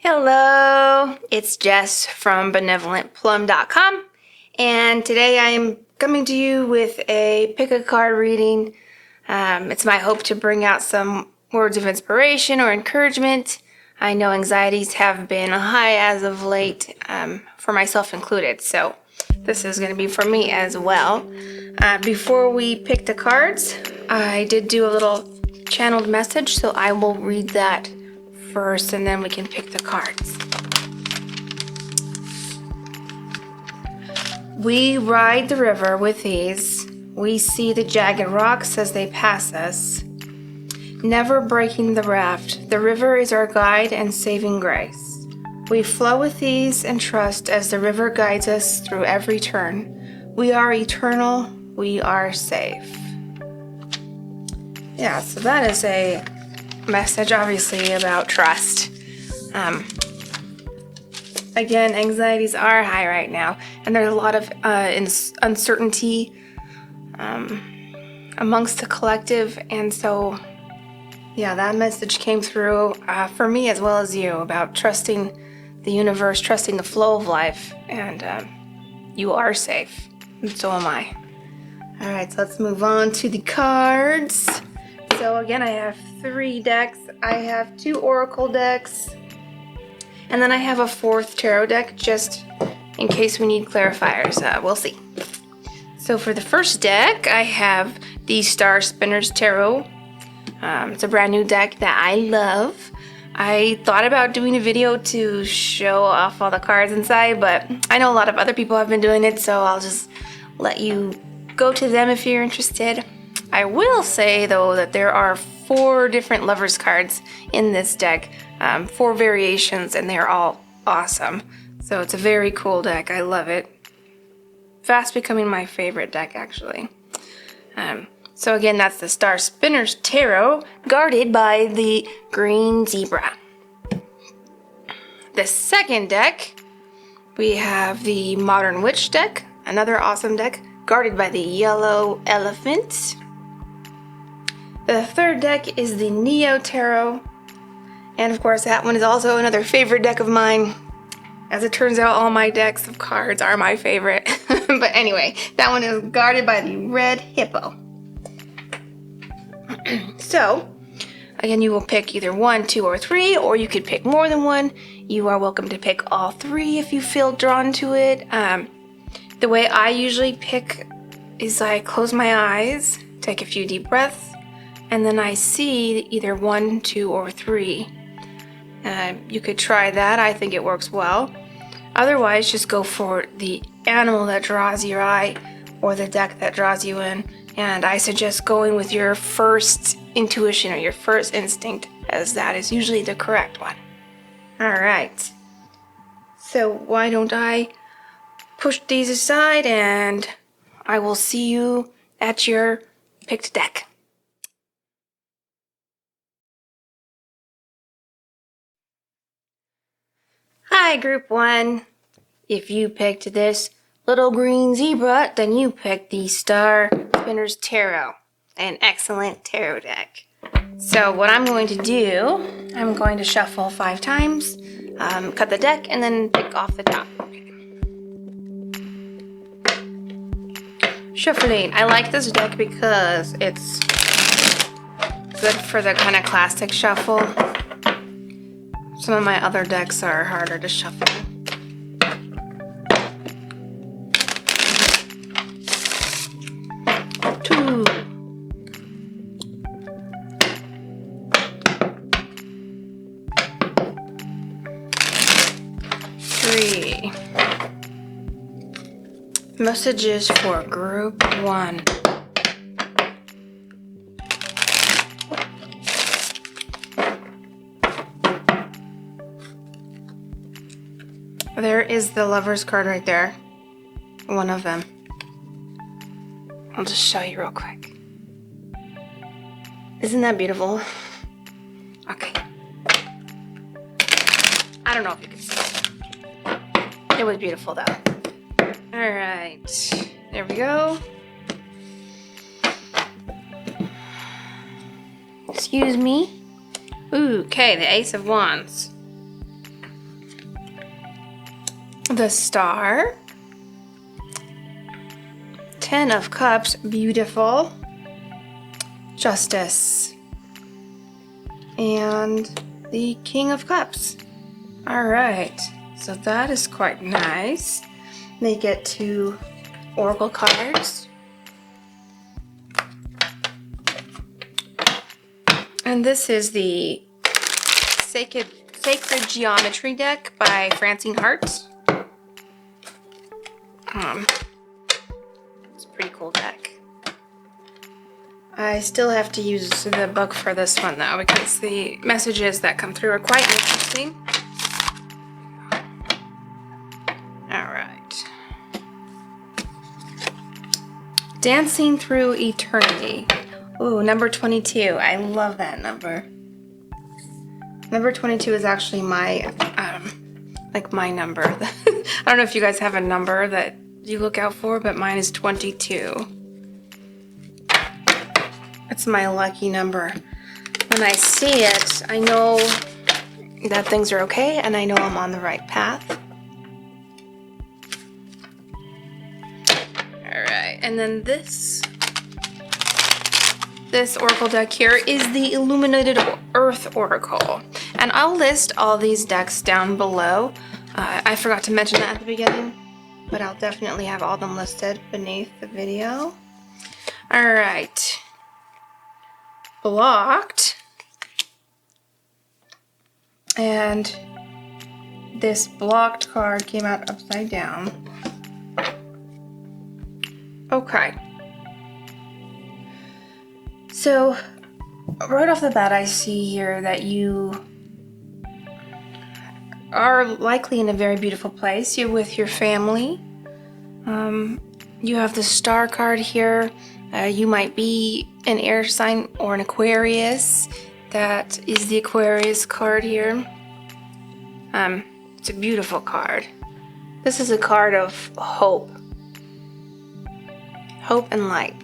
Hello, it's Jess from benevolentplum.com, and today I am coming to you with a pick a card reading. It's my hope to bring out some words of inspiration or encouragement. I know anxieties have been high as of late, for myself included, so this is going to be for me as well. Before we pick the cards, I did do a little channeled message, so I will read that first and then we can pick the cards. We ride the river with ease. We see the jagged rocks as they pass us, never breaking the raft. The river is our guide and saving grace. We flow with ease and trust as the river guides us through every turn. We are eternal. We are safe. Yeah, so that is a message obviously about trust. Again, anxieties are high right now, and there's a lot of uncertainty amongst the collective, and so yeah, that message came through for me as well as you about trusting the universe, trusting the flow of life, and you are safe, and so am I. All right, so let's move on to the cards. So again, I have 3 decks. I have 2 oracle decks, and then I have a 4th tarot deck just in case we need clarifiers. We'll see. So for the first deck, I have the Star Spinners Tarot. It's a brand new deck that I love. I thought about doing a video to show off all the cards inside, but I know a lot of other people have been doing it, so I'll just let you go to them if you're interested. I will say, though, that there are 4 different lovers cards in this deck, 4 variations, and they're all awesome. So it's a very cool deck. I love it. Fast becoming my favorite deck, actually. So again, that's the Star Spinners Tarot, guarded by the green zebra. The second deck, we have the Modern Witch deck, another awesome deck, guarded by the yellow elephant. The third deck is the Neo Tarot, and of course that one is also another favorite deck of mine. As it turns out, all my decks of cards are my favorite. But anyway, that one is guarded by the red hippo. So, again, you will pick either 1, 2, or 3, or you could pick more than 1. You are welcome to pick all 3 if you feel drawn to it. The way I usually pick is I close my eyes, take a few deep breaths, and then I see either 1, 2, or 3. You could try that. I think it works well. Otherwise, just go for the animal that draws your eye or the deck that draws you in. And I suggest going with your first intuition or your first instinct, as that is usually the correct one. All right. So why don't I push these aside and I will see you at your picked deck. Hi, Group 1. If you picked this little green zebra, then you picked the Star Spinners Tarot, an excellent tarot deck. So what I'm going to do, I'm going to shuffle 5 times, cut the deck, and then pick off the top. Shuffling. I like this deck because it's good for the kind of classic shuffle. Some of my other decks are harder to shuffle. Two. Three. Messages for Group 1. There is the Lover's card right there. One of them. I'll just show you real quick. Isn't that beautiful? Okay. I don't know if you can see. It was beautiful though. Alright. There we go. Excuse me. Ooh, okay, the Ace of Wands. the Star, 10 of Cups, beautiful, Justice, and the King of Cups. All right, so that is quite nice. They get 2 Oracle cards. And this is the Sacred Geometry deck by Francine Hart. It's a pretty cool deck. I still have to use the book for this one though, because the messages that come through are quite interesting. Alright. Dancing Through Eternity. Ooh, number 22. I love that number. Number 22 is actually my, my number. I don't know if you guys have a number that you look out for, but mine is 22. It's my lucky number. When I see it, I know that things are okay, and I know I'm on the right path. Alright, and then this Oracle deck here is the Illuminated Earth Oracle. And I'll list all these decks down below. I forgot to mention that at the beginning, but I'll definitely have all them listed beneath the video. Alright. Blocked. And this blocked card came out upside down. Okay. So, right off the bat, I see here that you are likely in a very beautiful place. You're with your family. You have the Star card here. You might be an air sign or an Aquarius. That is the Aquarius card here. It's a beautiful card. This is a card of hope. Hope and light.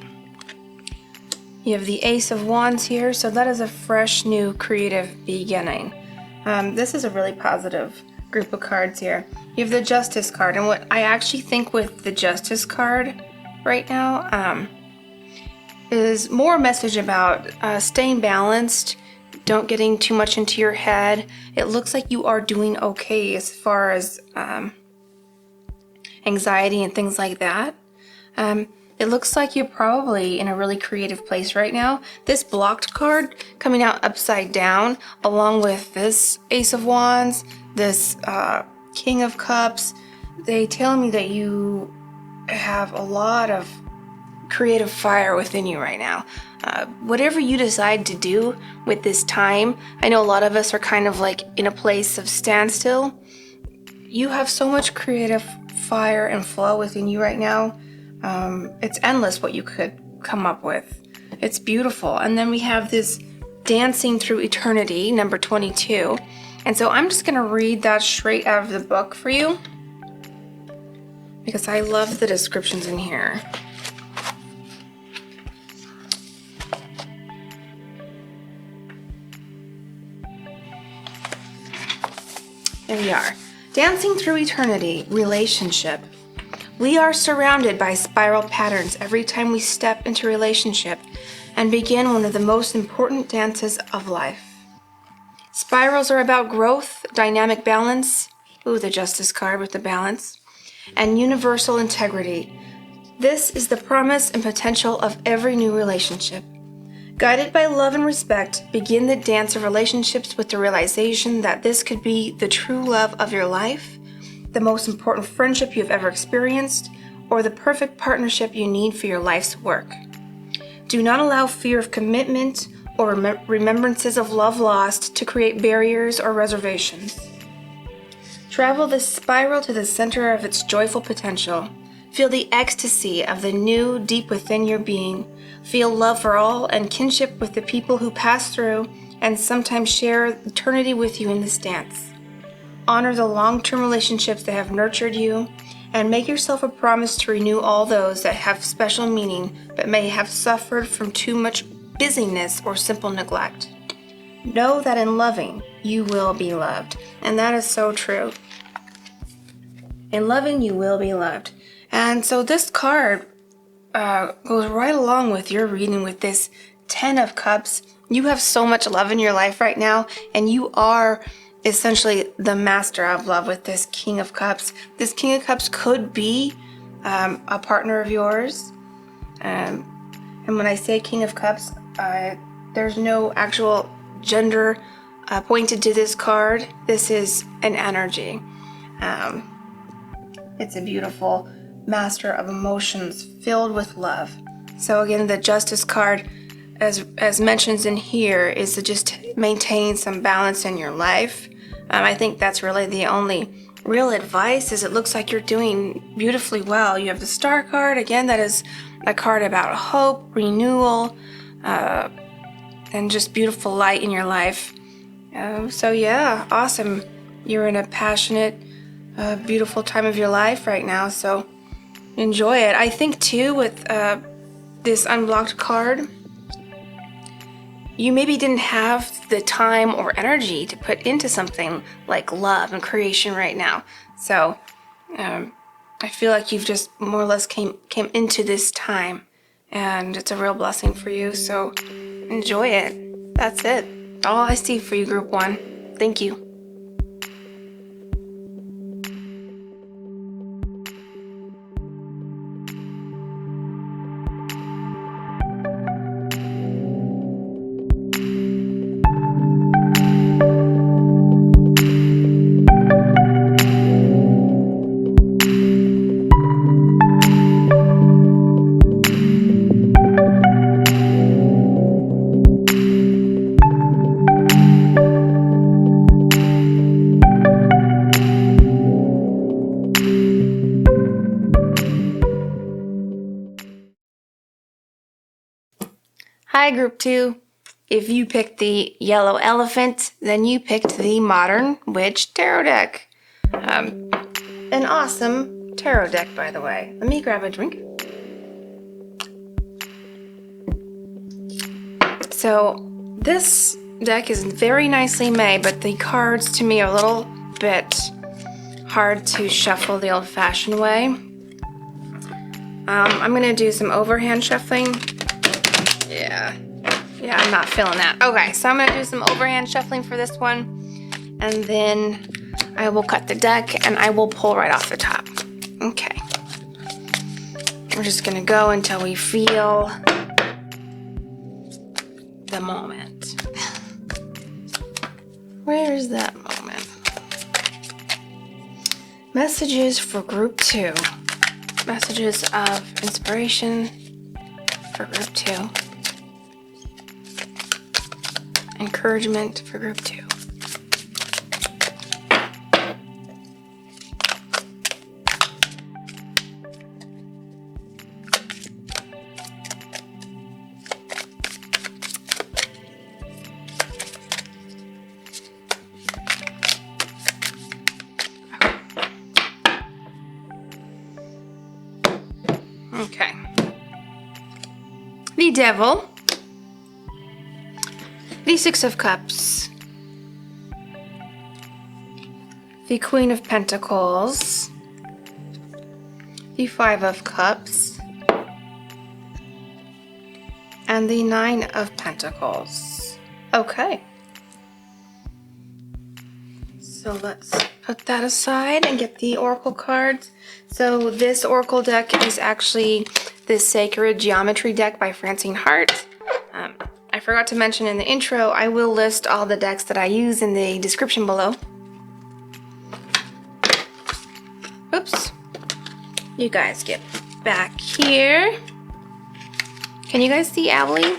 You have the Ace of Wands here, so that is a fresh, new, creative beginning. This is a really positive group of cards here. You have the Justice card, and what I actually think with the Justice card right now is more a message about staying balanced, don't getting too much into your head. It looks like you are doing okay as far as anxiety and things like that. It looks like you're probably in a really creative place right now. This blocked card coming out upside down, along with this Ace of Wands, this King of Cups, they tell me that you have a lot of creative fire within you right now. Whatever you decide to do with this time, I know a lot of us are kind of like in a place of standstill. You have so much creative fire and flow within you right now. It's endless what you could come up with. It's beautiful. And then we have this Dancing Through Eternity, number 22. And so I'm just going to read that straight out of the book for you, because I love the descriptions in here. There we are. Dancing Through Eternity, relationship. We are surrounded by spiral patterns every time we step into relationship and begin one of the most important dances of life. Spirals are about growth, dynamic balance, the Justice card with the balance, and universal integrity. This is the promise and potential of every new relationship. Guided by love and respect, begin the dance of relationships with the realization that this could be the true love of your life, the most important friendship you've ever experienced, or the perfect partnership you need for your life's work. Do not allow fear of commitment or remembrances of love lost to create barriers or reservations. Travel this spiral to the center of its joyful potential. Feel the ecstasy of the new deep within your being. Feel love for all and kinship with the people who pass through and sometimes share eternity with you in this dance. Honor the long-term relationships that have nurtured you, and make yourself a promise to renew all those that have special meaning but may have suffered from too much busyness or simple neglect. Know that in loving, you will be loved, and that is so true. In loving, you will be loved. And so this card goes right along with your reading with this 10 of Cups. You have so much love in your life right now, and you are essentially the master of love with this King of Cups. This King of Cups could be a partner of yours. And when I say King of Cups, there's no actual gender pointed to this card. This is an energy. It's a beautiful master of emotions filled with love. So again, the Justice card, as mentioned in here, is to just maintain some balance in your life. I think that's really the only real advice, is it looks like you're doing beautifully well. You have the Star card. Again, that is a card about hope, renewal, and just beautiful light in your life. So yeah, awesome. You're in a passionate, beautiful time of your life right now, so enjoy it. I think too with this unblocked card, you maybe didn't have the time or energy to put into something like love and creation right now. So I feel like you've just more or less came into this time, and it's a real blessing for you. So enjoy it. That's it. All I see for you, Group 1. Thank you. Hi, Group 2. If you picked the Yellow Elephant, then you picked the Modern Witch Tarot deck. An awesome tarot deck, by the way. Let me grab a drink. So, this deck is very nicely made, but the cards to me are a little bit hard to shuffle the old-fashioned way. I'm going to do some overhand shuffling. Yeah, I'm not feeling that. Okay, so I'm going to do some overhand shuffling for this one, and then I will cut the deck and I will pull right off the top. Okay. We're just going to go until we feel the moment. Where is that moment? Messages for Group 2. Messages of inspiration for Group 2. Encouragement for Group 2. Okay. The Devil. The Six of Cups. The Queen of Pentacles. The Five of Cups. And the Nine of Pentacles. Okay. So let's put that aside and get the Oracle cards. So this Oracle deck is actually the Sacred Geometry deck by Francine Hart. I forgot to mention in the intro, I will list all the decks that I use in the description below. Oops. You guys get back here. Can you guys see Allie?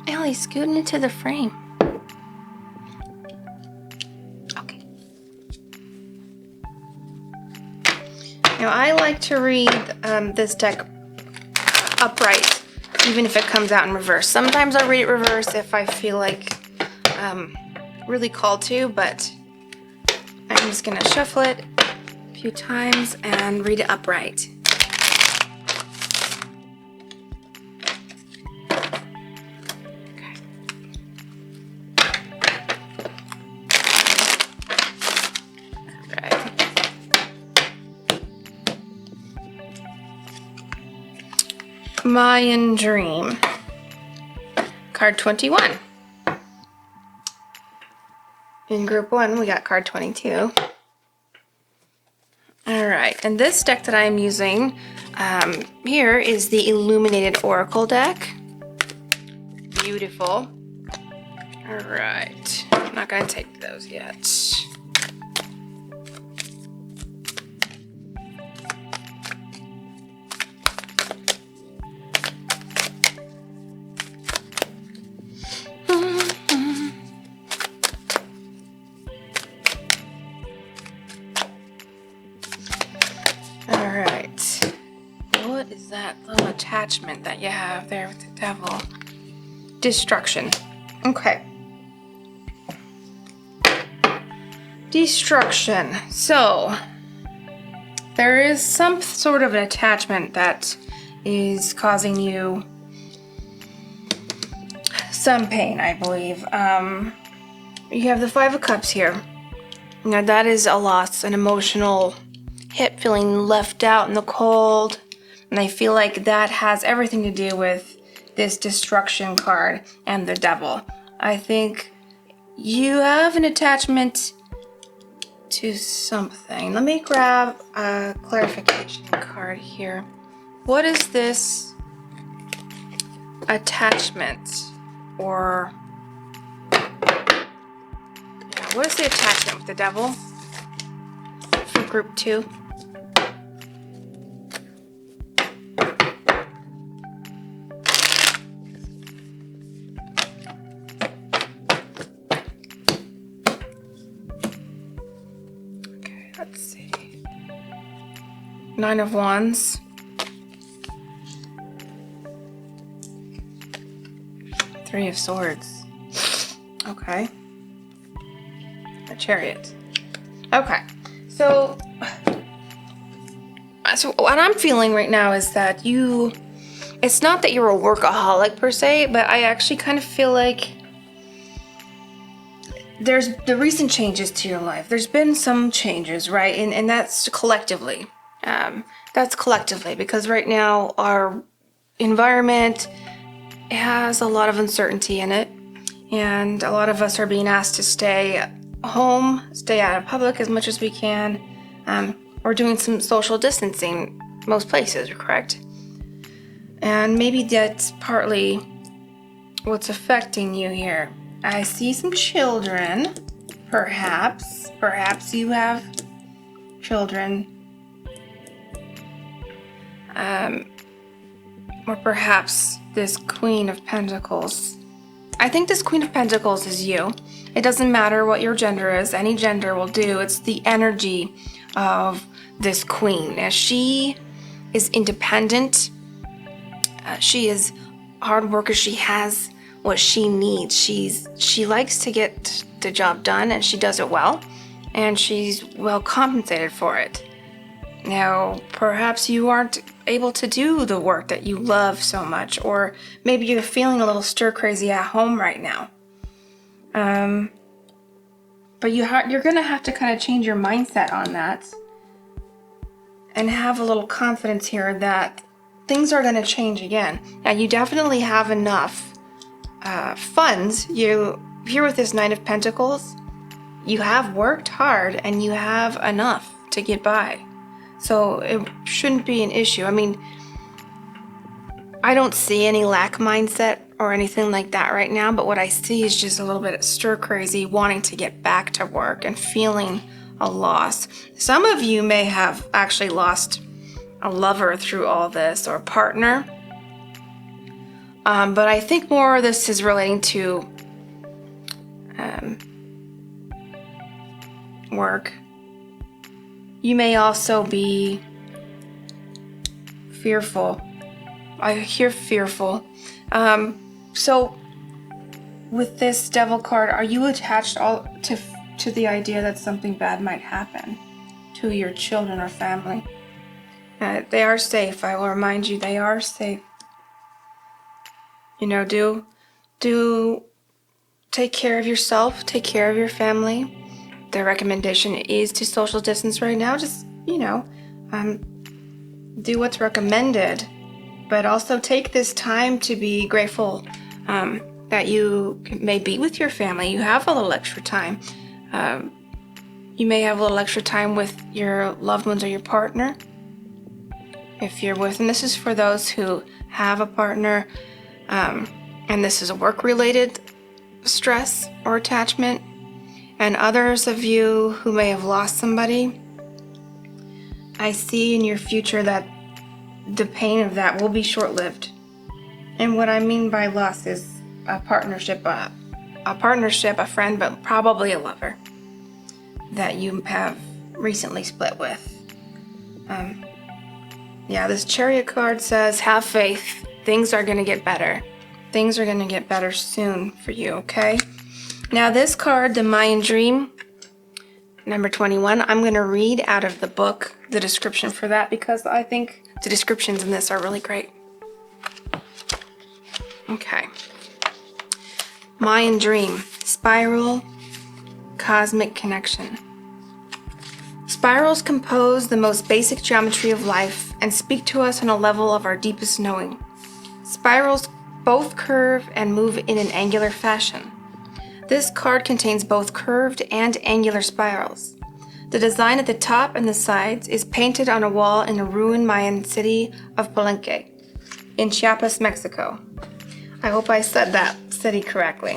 Allie's scooting into the frame. Okay. Now I like to read this deck upright, even if it comes out in reverse. Sometimes I'll read it reverse if I feel like really called to, but I'm just gonna shuffle it a few times and read it upright. Okay. All right. Mayan Dream. Card 21. In group 1, we got card 22. All right, and this deck that I'm using here is the Illuminated Oracle deck. Beautiful. All right, I'm not gonna take those yet. What is that little attachment that you have there with the devil? Destruction. Okay. Destruction. So, there is some sort of an attachment that is causing you some pain, I believe. You have the Five of Cups here. Now that is a loss, an emotional hit, feeling left out in the cold. And I feel like that has everything to do with this destruction card and the devil. I think you have an attachment to something. Let me grab a clarification card here. What is this attachment? Or what is the attachment with the devil for group 2? Okay, let's see. 9 of Wands. 3 of Swords. Okay. A Chariot. Okay. So what I'm feeling right now is that it's not that you're a workaholic per se, but I actually kind of feel like there's the recent changes to your life. There's been some changes, right? And that's collectively. That's collectively, because right now our environment has a lot of uncertainty in it, and a lot of us are being asked to stay home, stay out of public as much as we can. We're doing some social distancing most places, correct? And maybe that's partly what's affecting you here. I see some children, perhaps you have children, or perhaps this Queen of Pentacles. I think this Queen of Pentacles is you. It doesn't matter what your gender is, any gender will do. It's the energy of this Queen. Now, she is independent. She is hard worker. She has what she needs. She likes to get the job done, and she does it well, and she's well compensated for it. Now, perhaps you aren't able to do the work that you love so much, or maybe you're feeling a little stir crazy at home right now. But you're gonna have to kind of change your mindset on that, and have a little confidence here that things are gonna change again. Now, you definitely have enough funds. You here with this Nine of Pentacles, you have worked hard and you have enough to get by. So it shouldn't be an issue. I mean, I don't see any lack mindset or anything like that right now, but what I see is just a little bit of stir crazy, wanting to get back to work and feeling a loss. Some of you may have actually lost a lover through all this, or a partner. But I think more of this is relating to work. You may also be fearful. I hear fearful. So with this Devil card, are you attached all to the idea that something bad might happen to your children or family? They are safe. I will remind you, they are safe. You know, do take care of yourself, take care of your family. The recommendation is to social distance right now. Just, do what's recommended. but also take this time to be grateful that you may be with your family. You have a little extra time. You may have a little extra time with your loved ones or your partner. If you're with, and this is for those who have a partner, and this is a work-related stress or attachment, and others of you who may have lost somebody, I see in your future that the pain of that will be short-lived. And what I mean by loss is a partnership, a friend, but probably a lover that you have recently split with. This Chariot card says, have faith. Things are going to get better. Things are going to get better soon for you, okay? Now this card, the Mayan Dream, number 21, I'm going to read out of the book the description for that because I think the descriptions in this are really great. Okay. Mayan Dream, Spiral, Cosmic Connection. Spirals compose the most basic geometry of life and speak to us on a level of our deepest knowing. Spirals both curve and move in an angular fashion. This card contains both curved and angular spirals. The design at the top and the sides is painted on a wall in the ruined Mayan city of Palenque in Chiapas, Mexico. I hope I said that city correctly.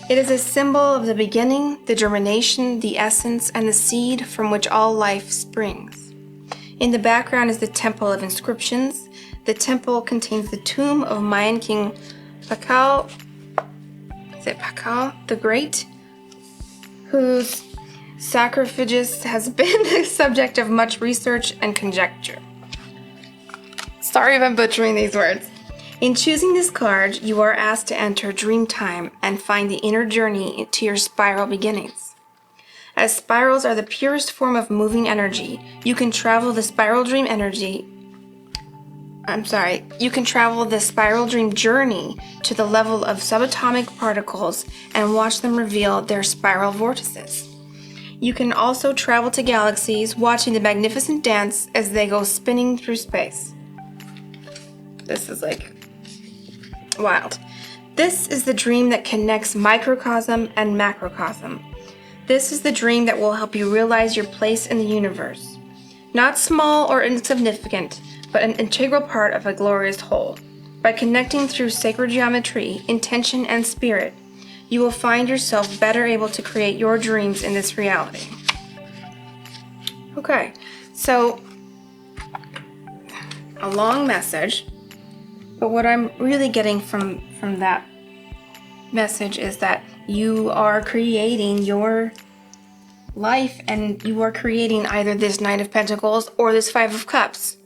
It is a symbol of the beginning, the germination, the essence, and the seed from which all life springs. In the background is the Temple of Inscriptions. The temple contains the tomb of Mayan King Pakal the Great, whose sarcophagus has been the subject of much research and conjecture. Sorry if I'm butchering these words. In choosing this card, you are asked to enter dream time and find the inner journey to your spiral beginnings. As spirals are the purest form of moving energy, you can travel the spiral dream journey to the level of subatomic particles and watch them reveal their spiral vortices. You can also travel to galaxies, watching the magnificent dance as they go spinning through space. This is wild. This is the dream that connects microcosm and macrocosm. This is the dream that will help you realize your place in the universe. Not small or insignificant, but an integral part of a glorious whole. By connecting through sacred geometry, intention, and spirit, you will find yourself better able to create your dreams in this reality. Okay, so a long message, but what I'm really getting from that message is that you are creating your life, and you are creating either this Knight of Pentacles or this Five of Cups,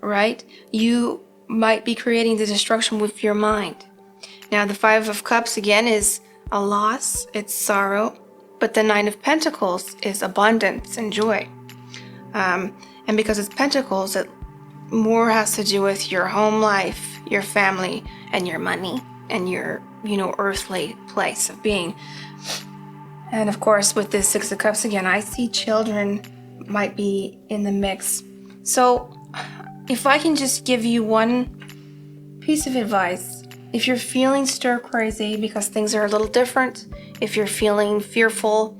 right? You might be creating the destruction with your mind. Now, the Five of Cups, again, is a loss, it's sorrow, but the Nine of Pentacles is abundance and joy. And because it's Pentacles, it more has to do with your home life, your family, and your money, and your, earthly place of being. And of course, with this Six of Cups, again, I see children might be in the mix. So if I can just give you one piece of advice, if you're feeling stir crazy because things are a little different, if you're feeling fearful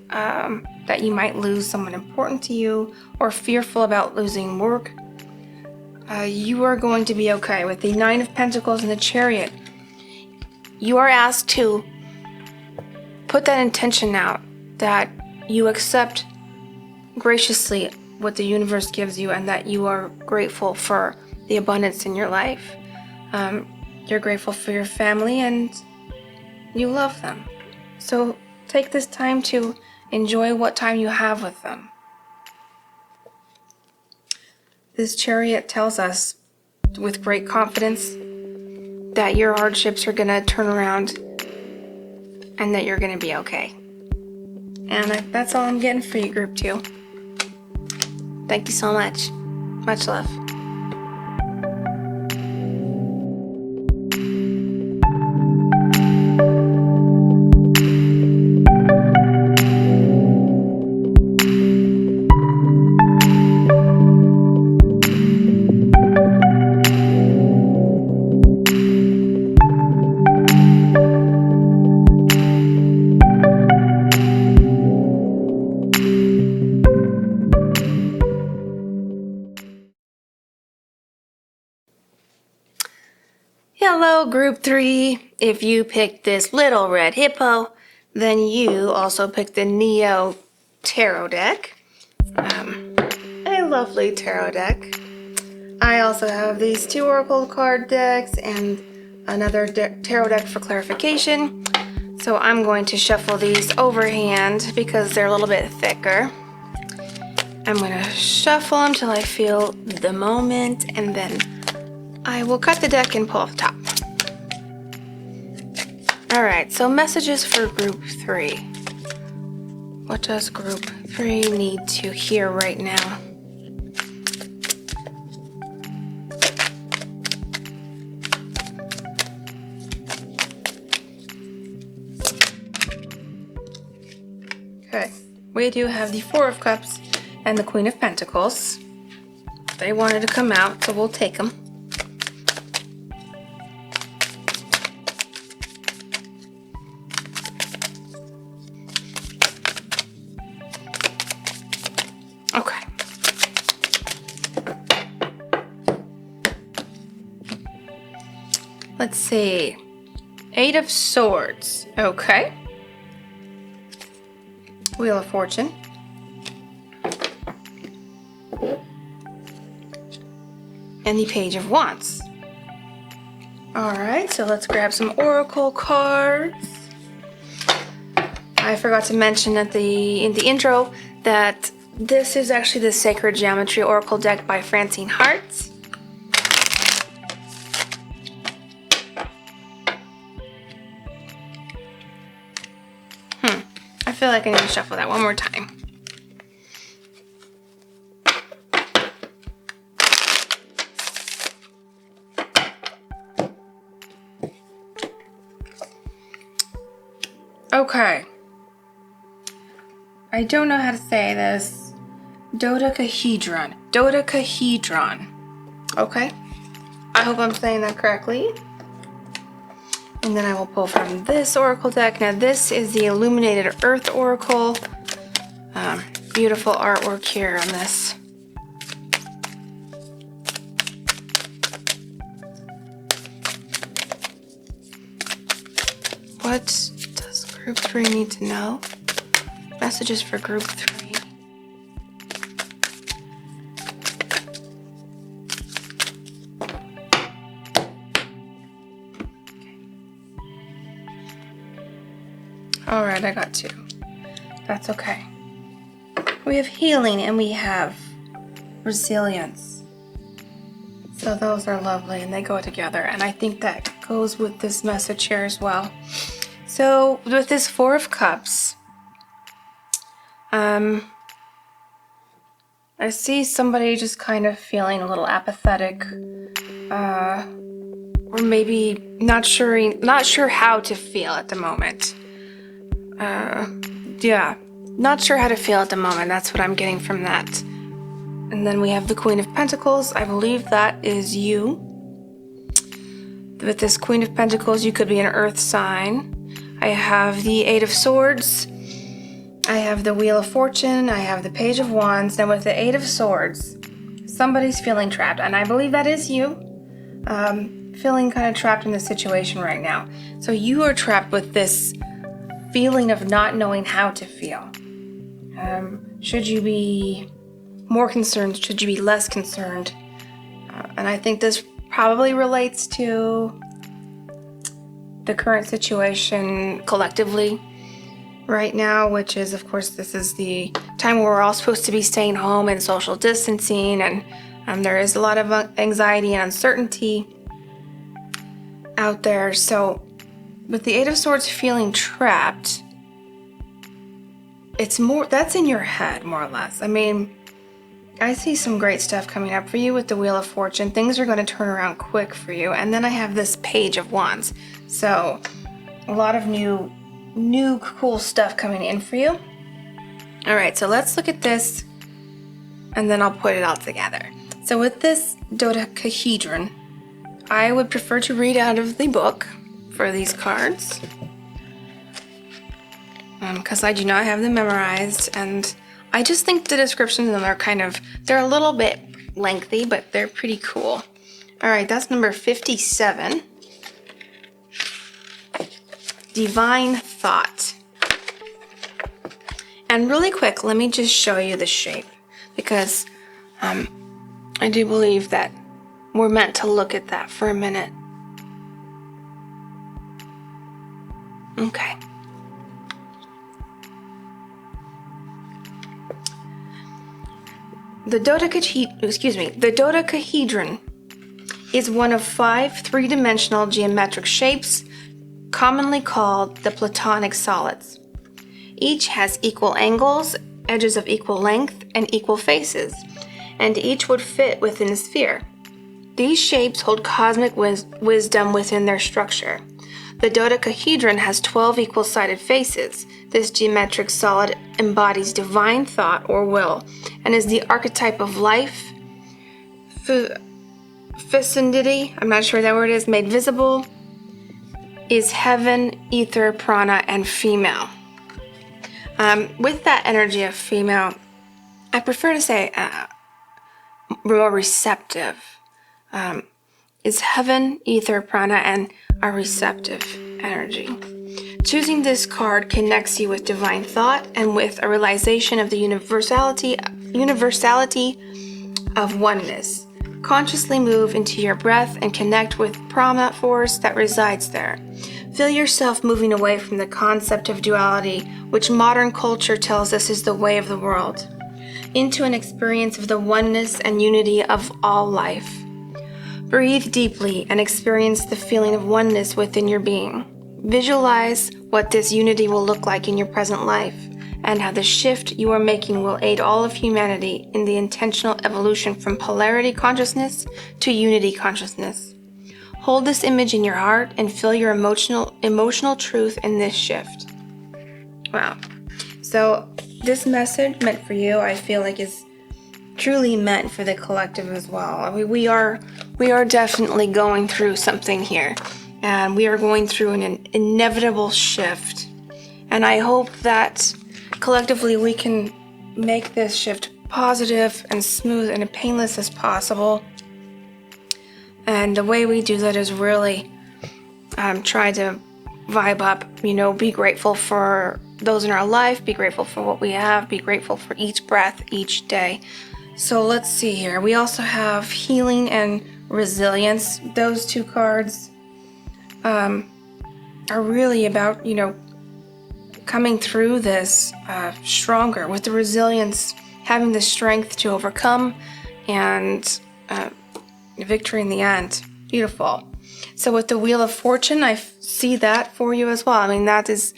that you might lose someone important to you, or fearful about losing work, you are going to be okay. With the Nine of Pentacles and the Chariot, you are asked to put that intention out that you accept graciously what the universe gives you, and that you are grateful for the abundance in your life. You're grateful for your family and you love them. So take this time to enjoy what time you have with them. This Chariot tells us with great confidence that your hardships are going to turn around and that you're going to be okay. And that's all I'm getting for you, Group 2. Thank you so much. Much love. group 3, if you picked this little red hippo, then you also picked the Neo tarot deck. A lovely tarot deck. I also have these 2 oracle card decks and another tarot deck for clarification. So I'm going to shuffle these overhand because they're a little bit thicker. I'm going to shuffle them till I feel the moment, and then I will cut the deck and pull off the top. Alright, so messages for group 3. What does group 3 need to hear right now? Okay, we do have the 4 of Cups and the Queen of Pentacles. They wanted to come out, so we'll take them. Okay. Let's see. 8 of Swords. Okay. Wheel of Fortune. And the Page of Wands. Alright, so let's grab some oracle cards. I forgot to mention in the intro that this is actually the Sacred Geometry Oracle deck by Francine Hart. I feel like I need to shuffle that one more time. Okay. I don't know how to say this. Dodecahedron. Dodecahedron. Okay. I hope I'm saying that correctly. And then I will pull from this oracle deck. Now this is the Illuminated Earth Oracle. Beautiful artwork here on this. What does group 3 need to know? Messages for group 3. Alright, I got 2. That's okay. We have healing and we have resilience. So those are lovely and they go together, and I think that goes with this message here as well. So with this 4 of Cups, I see somebody just kind of feeling a little apathetic, or maybe not sure how to feel at the moment. Yeah, not sure how to feel at the moment. That's what I'm getting from that. And then we have the Queen of Pentacles. I believe that is you. With this Queen of Pentacles, you could be an earth sign. I have the 8 of Swords. I have the Wheel of Fortune. I have the Page of Wands. Now with the 8 of Swords, somebody's feeling trapped. And I believe that is you. Feeling kind of trapped in this situation right now. So you are trapped with this feeling of not knowing how to feel. Should you be more concerned? Should you be less concerned? And I think this probably relates to the current situation collectively right now, which is, of course, this is the time where we're all supposed to be staying home and social distancing, and there is a lot of anxiety and uncertainty out there. So with the 8 of Swords feeling trapped, it's more, that's in your head, more or less. I mean, I see some great stuff coming up for you with the Wheel of Fortune. Things are going to turn around quick for you. And then I have this Page of Wands. So a lot of new cool stuff coming in for you. All right, so let's look at this and then I'll put it all together. So with this dodecahedron, I would prefer to read out of the book for these cards, because I do not have them memorized, and I just think the descriptions of them are they're a little bit lengthy, but they're pretty cool. All right, that's number 57. divine thought. And really quick, let me just show you the shape, because I do believe that we're meant to look at that for a minute. Okay. The dodecahedron is one of 5 three-dimensional geometric shapes, commonly called the Platonic solids. Each has equal angles, edges of equal length, and equal faces, and each would fit within a sphere. These shapes hold cosmic wisdom within their structure. The dodecahedron has 12 equal-sided faces. This geometric solid embodies divine thought or will, and is the archetype of life, fecundity, I'm not sure that word is, made visible, is heaven, ether, prana, and female. With that energy of female, I prefer to say more receptive. Is heaven, ether, prana, and a receptive energy. Choosing this card connects you with divine thought and with a realization of the universality of oneness. Consciously move into your breath and connect with prana force that resides there. Feel yourself moving away from the concept of duality, which modern culture tells us is the way of the world, into an experience of the oneness and unity of all life. Breathe deeply and experience the feeling of oneness within your being. Visualize what this unity will look like in your present life, and how the shift you are making will aid all of humanity in the intentional evolution from polarity consciousness to unity consciousness. Hold this image in your heart and feel your emotional truth in this shift. Wow. So this message meant for you, I feel like, is truly meant for the collective as well. I mean, we are definitely going through something here, and we are going through an inevitable shift. And I hope that collectively we can make this shift positive and smooth and painless as possible. And the way we do that is really try to vibe up, be grateful for those in our life, be grateful for what we have, be grateful for each breath, each day. So let's see here. We also have healing and resilience. Those 2 cards are really about, coming through this stronger, with the resilience, having the strength to overcome, and victory in the end. Beautiful. So with the Wheel of Fortune, I see that for you as well. I mean, that is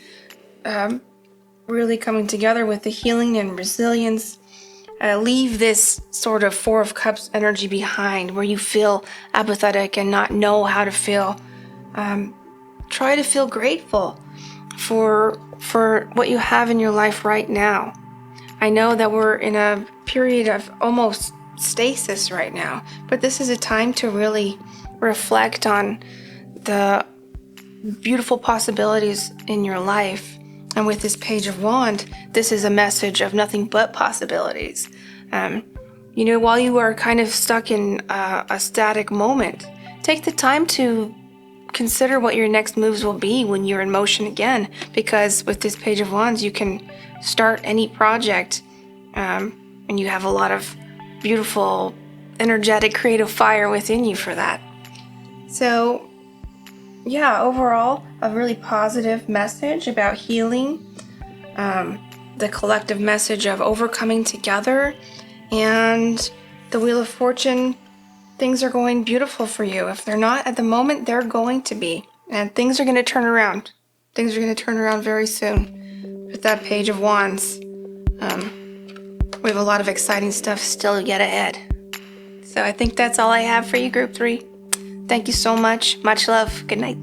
really coming together with the healing and resilience. Leave this sort of 4 of Cups energy behind, where you feel apathetic and not know how to feel. Try to feel grateful for what you have in your life right now. I know that we're in a period of almost stasis right now, but this is a time to really reflect on the beautiful possibilities in your life. And with this Page of Wands, this is a message of nothing but possibilities. While you are kind of stuck in a static moment, take the time to consider what your next moves will be when you're in motion again, because with this Page of Wands, you can start any project, and you have a lot of beautiful, energetic, creative fire within you for that. So, yeah, overall, a really positive message about healing, the collective message of overcoming together, and the Wheel of Fortune. Things are going beautiful for you. If they're not at the moment, they're going to be. And things are going to turn around. Things are going to turn around very soon. With that Page of Wands, we have a lot of exciting stuff still yet ahead. So I think that's all I have for you, Group 3. Thank you so much. Much love. Good night.